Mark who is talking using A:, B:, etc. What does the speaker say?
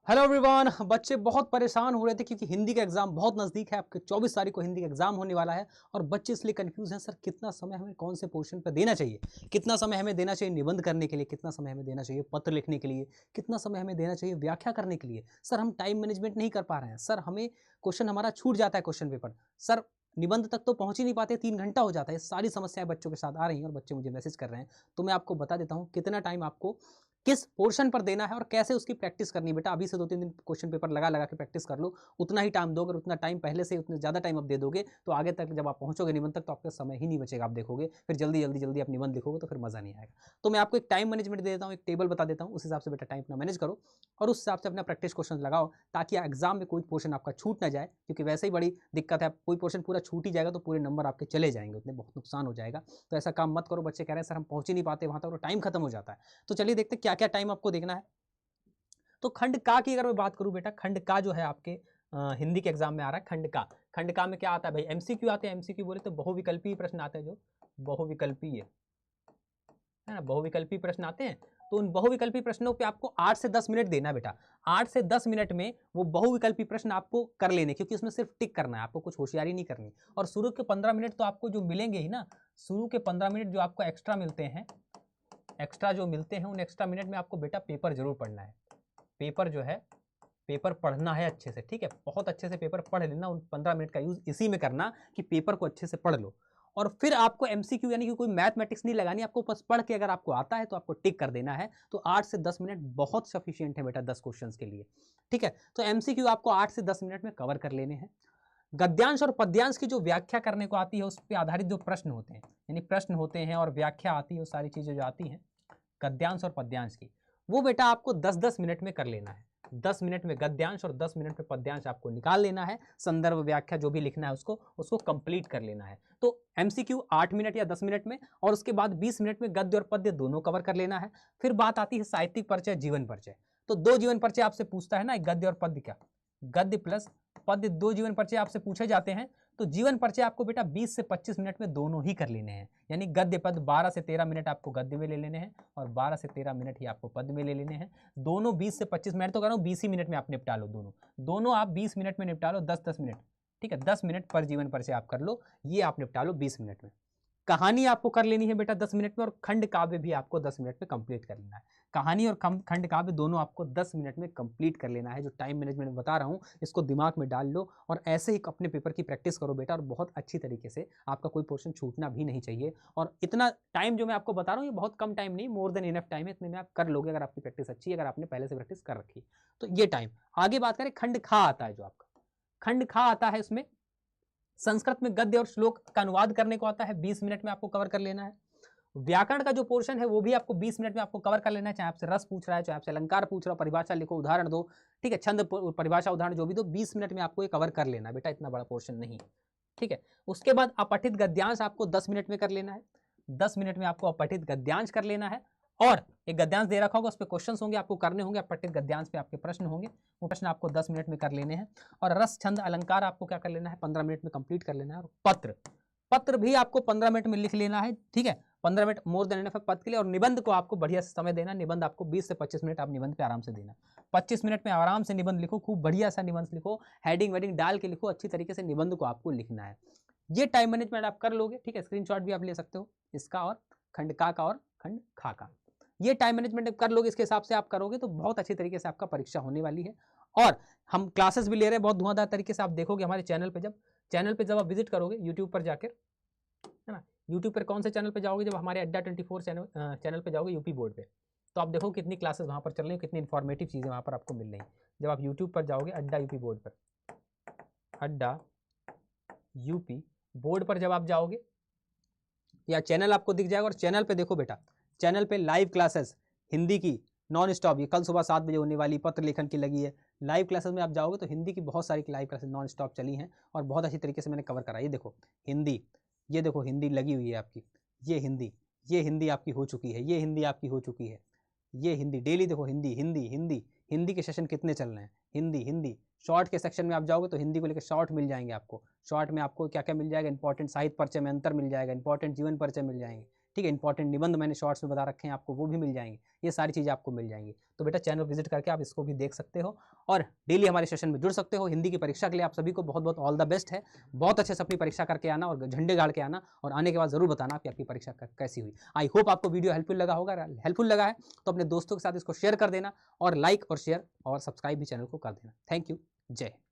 A: Hello everyone. बच्चे बहुत परेशान हो रहे थे क्योंकि हिंदी का एग्जाम बहुत नज़दीक है। आपके 24 तारीख को हिंदी का एग्जाम होने वाला है और बच्चे इसलिए कंफ्यूज हैं, सर कितना समय हमें कौन से पोर्शन पर देना चाहिए, कितना समय हमें देना चाहिए निबंध करने के लिए, कितना समय हमें देना चाहिए पत्र लिखने के लिए, कितना समय हमें देना चाहिए व्याख्या करने के लिए। सर हम टाइम मैनेजमेंट नहीं कर पा रहे हैं, सर हमें क्वेश्चन हमारा छूट जाता है क्वेश्चन पेपर, सर निबंध तक तो पहुंच ही नहीं पाते, 3 घंटा हो जाता है। सारी समस्याएं बच्चों के साथ आ रही हैं और बच्चे मुझे मैसेज कर रहे हैं। तो मैं आपको बता देता हूं कितना टाइम आपको किस पोर्शन पर देना है और कैसे उसकी प्रैक्टिस करनी है। बेटा अभी से 2-3 दिन क्वेश्चन पेपर लगा लगा के प्रैक्टिस कर लो। उतना ही टाइम दोगे, उतना टाइम पहले से उतना ज़्यादा टाइम आप दे दोगे तो आगे तक जब आप पहुंचोगे निबंध तक तो आपका समय ही नहीं बचेगा। आप देखोगे फिर जल्दी आप निबंध लिखोगे तो फिर मज़ा नहीं आएगा। तो मैं आपको एक टाइम मैनेजमेंट दे देता हूँ, एक टेबल बता देता हूँ, उस हिसाब से बेटा टाइम अपना मैनेज करो और उस हिसाब से अपना प्रैक्टिस क्वेश्चन लगाओ ताकि एग्जाम में कोई पोर्शन आपका छूट ना जाए। क्योंकि वैसे ही बड़ी दिक्कत है, कोई पोर्शन पूरा छूट ही जाएगा तो पूरे नंबर आपके चले जाएंगे, उतने बहुत नुकसान हो जाएगा। तो ऐसा काम मत करो। बच्चे कह रहे हैं सर हम पहुंच ही नहीं पाते वहां तक, तो टाइम खत्म हो जाता है। तो चलिए देखते हैं क्या क्या टाइम आपको देखना है। तो खंड का की अगर मैं बात करूं बेटा, खंड का जो है आपके हिंदी के एग्जाम में आ रहा है। खंड का में क्या आता है भाई, एमसीक्यू आते हैं। एमसीक्यू बोले तो बहुविकल्पीय प्रश्न आते हैं, जो बहुविकल्पीय है ना, बहुविकल्पीय प्रश्न आते हैं। तो उन बहुविकल्पीय प्रश्नों पे आपको 8 से 10 मिनट देना बेटा। 8 से 10 मिनट में वो बहुविकल्पीय प्रश्न आपको कर लेने, क्योंकि उसमें सिर्फ टिक करना है, आपको कुछ होशियारी नहीं करनी। और शुरू के 15 मिनट तो आपको जो मिलेंगे ही ना, शुरू के 15 मिनट जो आपको एक्स्ट्रा मिलते हैं, एक्स्ट्रा जो मिलते हैं उन एक्स्ट्रा मिनट में आपको बेटा पेपर जरूर पढ़ना है। पेपर जो है, पेपर पढ़ना है अच्छे से, ठीक है, बहुत अच्छे से पेपर पढ़ लेना। उन 15 मिनट का यूज इसी में करना कि पेपर को अच्छे से पढ़ लो। और फिर आपको एमसीक्यू यानी कि कोई मैथमेटिक्स नहीं लगानी, आपको बस पढ़ के अगर आपको आता है तो आपको टिक कर देना है। तो 8 से 10 मिनट बहुत सफिशियंट है बेटा 10 क्वेश्चंस के लिए, ठीक है। तो एमसीक्यू आपको 8 से 10 मिनट में कवर कर लेने हैं। गद्यांश और पद्यांश की जो व्याख्या करने को आती है उस पर आधारित जो प्रश्न होते हैं, यानी प्रश्न होते हैं और व्याख्या आती है, वो सारी चीजें जो आती हैं गद्यांश और पद्यांश की, वो बेटा आपको 10-10 मिनट में कर लेना है। 10 मिनट में गद्यांश और 10 मिनट में पद्यांश आपको निकाल लेना है। संदर्भ व्याख्या जो भी लिखना है उसको कंप्लीट कर लेना है। तो एमसीक्यू 8 मिनट या 10 मिनट में, और उसके बाद 20 मिनट में गद्य और पद्य दोनों कवर कर लेना है। फिर बात आती है साहित्यिक परिचय, जीवन परिचय। तो 2 जीवन परिचय आपसे पूछता है ना, गद्य और पद्य, क्या गद्य प्लस पद्य 2 जीवन परिचय आपसे पूछे जाते हैं। तो जीवन परिचय आपको बेटा 20 से 25 मिनट में दोनों ही कर लेने हैं। यानी गद्य पद 12 से 13 मिनट आपको गद्य में ले लेने हैं और 12 से 13 मिनट ही आपको पद में ले लेने हैं। दोनों 20 से 25 मिनट तो कह रहा हूँ 20 ही मिनट में आप निपटा लो। दोनों आप 20 मिनट में निपटा लो, 10-10 मिनट, ठीक है। 10 मिनट पर जीवन परिचय आप कर लो, ये आप निपटा लो 20 मिनट में। कहानी आपको कर लेनी है बेटा 10 मिनट में, और खंड काव्य भी आपको 10 मिनट में कंप्लीट कर लेना है। कहानी और खंड काव्य दोनों आपको 10 मिनट में कंप्लीट कर लेना है। जो टाइम मैनेजमेंट बता रहा हूं इसको दिमाग में डाल लो और ऐसे ही अपने पेपर की प्रैक्टिस करो बेटा, और बहुत अच्छी तरीके से। आपका कोई पोर्शन छूटना भी नहीं चाहिए। और इतना टाइम जो मैं आपको बता रहा हूँ ये बहुत कम टाइम नहीं, मोर देन इनफ टाइम है। इतने में आप कर लोगे अगर आपकी प्रैक्टिस अच्छी है, अगर आपने पहले से प्रैक्टिस कर रखी। तो ये टाइम। आगे बात करें, खंड खा आता है, जो आपका खंड खा आता है इसमें संस्कृत में गद्य और श्लोक का अनुवाद करने को आता है। 20 मिनट में आपको कवर कर लेना है। व्याकरण का जो पोर्शन है वो भी आपको 20 मिनट में आपको कवर कर लेना है। चाहे आपसे रस पूछ रहा है, चाहे आपसे अलंकार पूछ रहा है, परिभाषा लिखो, उदाहरण दो, ठीक है, छंद परिभाषा उदाहरण जो भी दो, 20 मिनट में आपको ये कवर कर लेना है बेटा, इतना बड़ा पोर्शन नहीं, ठीक है। उसके बाद अपठित गद्यांश आपको 10 मिनट में कर लेना है। 10 मिनट में आपको अपठित गद्यांश कर लेना है। और एक गद्यांश दे रखा होगा, उस पर क्वेश्चंस होंगे, आपको करने होंगे। अपठित गद्यांश पे आपके प्रश्न होंगे, वो प्रश्न आपको 10 मिनट में कर लेने हैं। और रस छंद अलंकार आपको क्या कर लेना है, 15 मिनट में कंप्लीट कर लेना है। और पत्र भी आपको 15 मिनट में लिख लेना है, ठीक है। 15 मिनट मोर देन इनफ है पद के लिए। और निबंध को आपको बढ़िया से समय देना। निबंध आपको 20 से 25 मिनट आप निबंध पे आराम से देना। 25 मिनट में आराम से निबंध लिखो, खूब बढ़िया सा निबंध लिखो, हेडिंग वेडिंग डाल के लिखो, अच्छी तरीके से निबंध को आपको लिखना है। ये टाइम मैनेजमेंट आप कर लोगे, ठीक है। स्क्रीनशॉट भी आप ले सकते हो इसका, और खंड का और खंड खा का। ये टाइम मैनेजमेंट कर लोगे, इसके हिसाब से आप करोगे तो बहुत अच्छी तरीके से आपका परीक्षा होने वाली है। और हम क्लासेस भी ले रहे हैं बहुत धुआंधार तरीके से। आप देखोगे हमारे चैनल पे जब आप विजिट करोगे यूट्यूब पर जाकर, है ना, यूट्यूब पर कौन से चैनल पे जाओगे, जब हमारे अड्डा 24 चैनल पे जाओगे यूपी बोर्ड पे, तो आप देखो कितनी क्लासेस वहाँ पर चल रही हैं, कितनी इंफॉर्मेटिव चीज़ें वहाँ पर आपको मिल रही हैं। जब आप यूट्यूब पर जाओगे अड्डा यूपी बोर्ड पर, अड्डा यूपी बोर्ड पर जब आप जाओगे या चैनल आपको दिख जाएगा, और चैनल पे देखो बेटा, चैनल पे लाइव क्लासेस हिंदी की नॉन स्टॉप, ये कल सुबह 7 बजे होने वाली पत्र लेखन की लगी है। लाइव क्लासेस में आप जाओगे तो हिंदी की बहुत सारी लाइव क्लासेस नॉन स्टॉप चली हैं और बहुत अच्छी तरीके से मैंने कवर करा। ये देखो हिंदी, ये देखो हिंदी लगी हुई है आपकी, ये हिंदी आपकी हो चुकी है, ये हिंदी आपकी हो चुकी है, ये हिंदी डेली देखो, हिंदी के सेशन कितने चल रहे हैं, हिंदी शॉर्ट के सेक्शन में आप जाओगे तो हिंदी को लेकर शॉर्ट मिल जाएंगे आपको। शॉर्ट में आपको क्या क्या मिल जाएगा, इंपॉर्टेंट साहित्य परिचय में अंतर मिल जाएगा, इंपॉर्टेंट जीवन परिचय मिल जाएंगे, ठीक है। इंपॉर्टेंट निबंध मैंने शॉर्ट्स में बता रखे हैं आपको, वो भी मिल जाएंगे। ये सारी चीज़ें आपको मिल जाएंगी। तो बेटा चैनल विजिट करके आप इसको भी देख सकते हो और डेली हमारे सेशन में जुड़ सकते हो। हिंदी की परीक्षा के लिए आप सभी को बहुत बहुत ऑल द बेस्ट है। बहुत अच्छे से अपनी परीक्षा करके आना और झंडे गाड़ के आना, और आने के बाद जरूर बताना कि आपकी परीक्षा कैसी हुई। आई होप आपको वीडियो हेल्पफुल लगा होगा। हेल्पफुल लगा है तो अपने दोस्तों के साथ इसको शेयर कर देना, और लाइक और शेयर और सब्सक्राइब भी चैनल को कर देना। Thank you. जय हिंद।